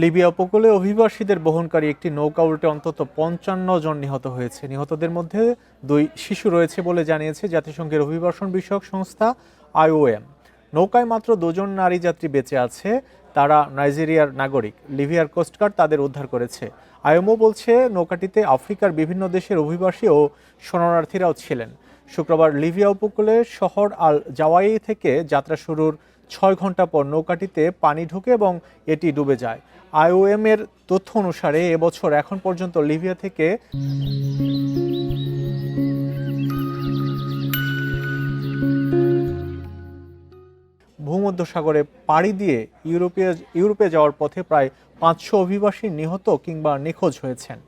Libya উপকূলে অভিবাসীদের বহনকারী একটি নৌকা উল্টে অন্তত ৫৫ জন নিহত হয়েছে। নিহতদের মধ্যে ২ শিশু রয়েছে বলে জানিয়েছে জাতিসংঘের অভিবাসন বিষয়ক সংস্থা IOM। নৌকায় মাত্র ২ জন নারী যাত্রী বেঁচে আছে। তারা নাইজেরিয়ার নাগরিক। লিবিয়ার কোস্টগার্ড তাদের উদ্ধার করেছে। IOM বলছে নৌকাটিতে আফ্রিকার বিভিন্ন দেশের অভিবাসী ও শরণার্থীরাও ছিলেন। শুক্রবার লিবিয়া উপকূলে শহর আল জাওয়াই থেকে যাত্রা শুরুর ৬ ঘন্টা পর নৌকাটিতে পানি ঢোকে এবং এটি ডুবে যায়। IOM এর তথ্য অনুসারে এবছর এখন পর্যন্ত লিবিয়া থেকে ভূমধ্যসাগরে পাড়ি দিয়ে ইউরোপে যাওয়ার পথে প্রায় ৫০০ অভিবাসী নিহত কিংবা নিখোঁজ হয়েছেন।